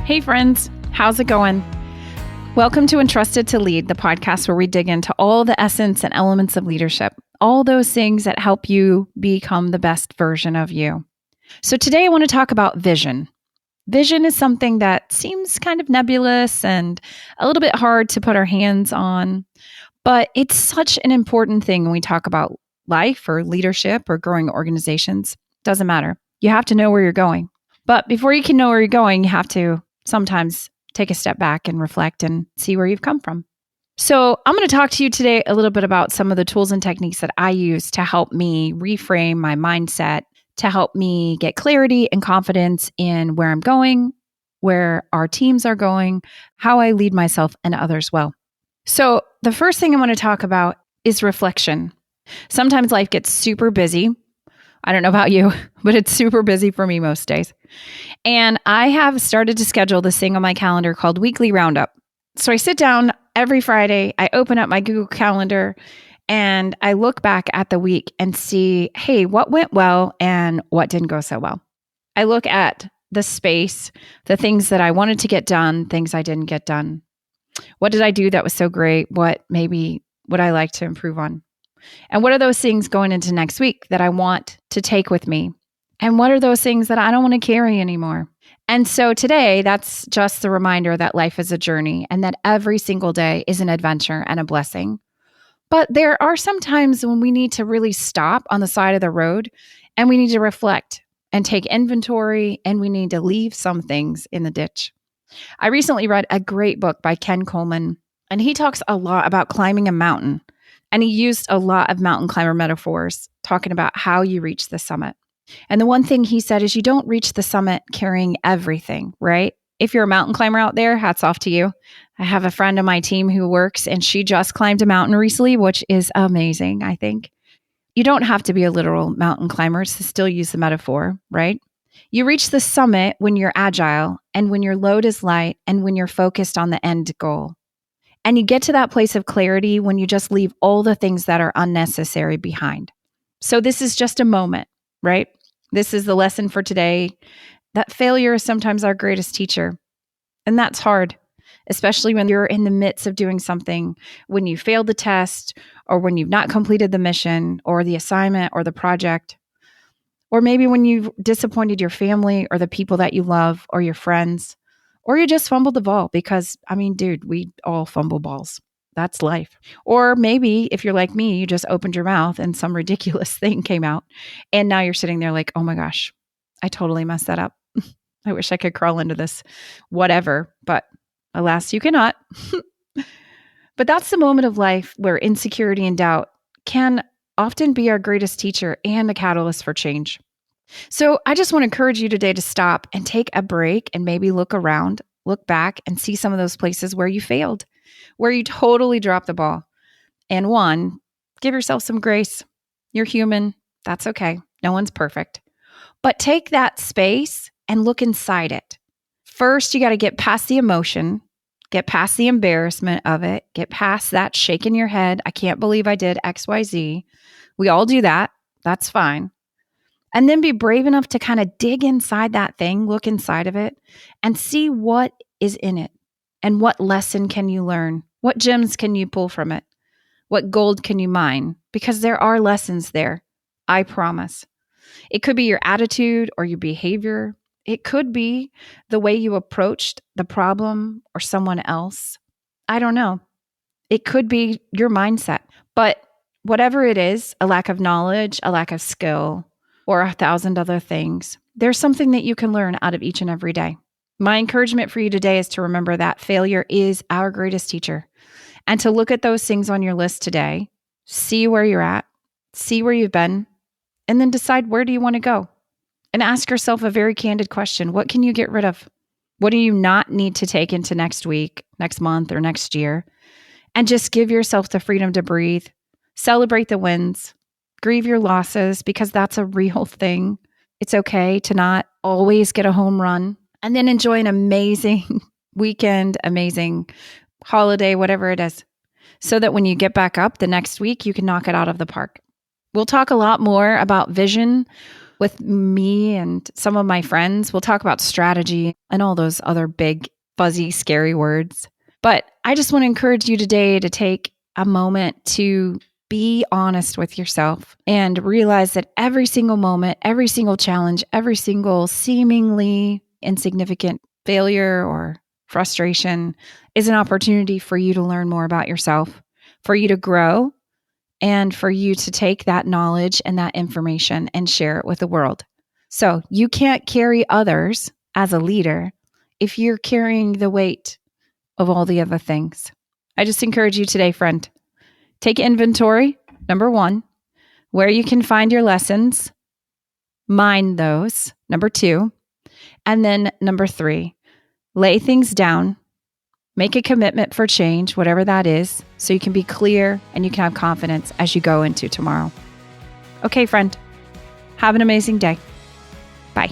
Hey friends, how's it going? Welcome to Entrusted to Lead, the podcast where we dig into all the essence and elements of leadership, all those things that help you become the best version of you. So today I want to talk about vision. Vision is something that seems kind of nebulous and a little bit hard to put our hands on, but it's such an important thing when we talk about life or leadership or growing organizations. Doesn't matter. You have to know where you're going. But before you can know where you're going, you have to sometimes take a step back and reflect and see where you've come from. So I'm going to talk to you today a little bit about some of the tools and techniques that I use to help me reframe my mindset, to help me get clarity and confidence in where I'm going, where our teams are going, how I lead myself and others well. So the first thing I want to talk about is reflection. Sometimes life gets super busy. I don't know about you, but it's super busy for me most days. And I have started to schedule this thing on my calendar called Weekly Roundup. So I sit down every Friday, I open up my Google Calendar, and I look back at the week and see, hey, what went well and what didn't go so well. I look at the space, the things that I wanted to get done, things I didn't get done. What did I do that was so great? What maybe would I like to improve on? And what are those things going into next week that I want to take with me? And what are those things that I don't want to carry anymore? And so today, that's just the reminder that life is a journey and that every single day is an adventure and a blessing. But there are some times when we need to really stop on the side of the road and we need to reflect and take inventory and we need to leave some things in the ditch. I recently read a great book by Ken Coleman, and he talks a lot about climbing a mountain. And he used a lot of mountain climber metaphors, talking about how you reach the summit. And the one thing he said is you don't reach the summit carrying everything, right? If you're a mountain climber out there, hats off to you. I have a friend on my team who works and she just climbed a mountain recently, which is amazing, I think. You don't have to be a literal mountain climber to still use the metaphor, right? You reach the summit when you're agile and when your load is light and when you're focused on the end goal. And you get to that place of clarity when you just leave all the things that are unnecessary behind. So this is just a moment, right? This is the lesson for today, that failure is sometimes our greatest teacher. And that's hard, especially when you're in the midst of doing something, when you failed the test, or when you've not completed the mission, or the assignment, or the project, or maybe when you've disappointed your family, or the people that you love, or your friends. Or you just fumbled the ball because, dude, we all fumble balls. That's life. Or maybe if you're like me, you just opened your mouth and some ridiculous thing came out. And now you're sitting there like, oh my gosh, I totally messed that up. I wish I could crawl into this whatever, but alas, you cannot. But that's the moment of life where insecurity and doubt can often be our greatest teacher and a catalyst for change. So I just want to encourage you today to stop and take a break and maybe look around, look back and see some of those places where you failed, where you totally dropped the ball. And one, give yourself some grace. You're human. That's okay. No one's perfect. But take that space and look inside it. First, you got to get past the emotion, get past the embarrassment of it, get past that shaking your head. I can't believe I did XYZ. We all do that. That's fine. And then be brave enough to kind of dig inside that thing, look inside of it, and see what is in it and what lesson can you learn? What gems can you pull from it? What gold can you mine? Because there are lessons there, I promise. It could be your attitude or your behavior. It could be the way you approached the problem or someone else. I don't know. It could be your mindset. But whatever it is, a lack of knowledge, a lack of skill, or 1,000 other things, there's something that you can learn out of each and every day. My encouragement for you today is to remember that failure is our greatest teacher and to look at those things on your list today, see where you're at, see where you've been, and then decide where do you want to go? And ask yourself a very candid question. What can you get rid of? What do you not need to take into next week, next month, or next year? And just give yourself the freedom to breathe, celebrate the wins, grieve your losses because that's a real thing. It's okay to not always get a home run and then enjoy an amazing weekend, amazing holiday, whatever it is, so that when you get back up the next week, you can knock it out of the park. We'll talk a lot more about vision with me and some of my friends. We'll talk about strategy and all those other big, fuzzy, scary words. But I just want to encourage you today to take a moment to be honest with yourself and realize that every single moment, every single challenge, every single seemingly insignificant failure or frustration is an opportunity for you to learn more about yourself, for you to grow, and for you to take that knowledge and that information and share it with the world. So you can't carry others as a leader if you're carrying the weight of all the other things. I just encourage you today, friend, take inventory. Number 1, where you can find your lessons, mine those. Number 2, and then number 3, lay things down, make a commitment for change, whatever that is, so you can be clear and you can have confidence as you go into tomorrow. Okay, friend, have an amazing day. Bye.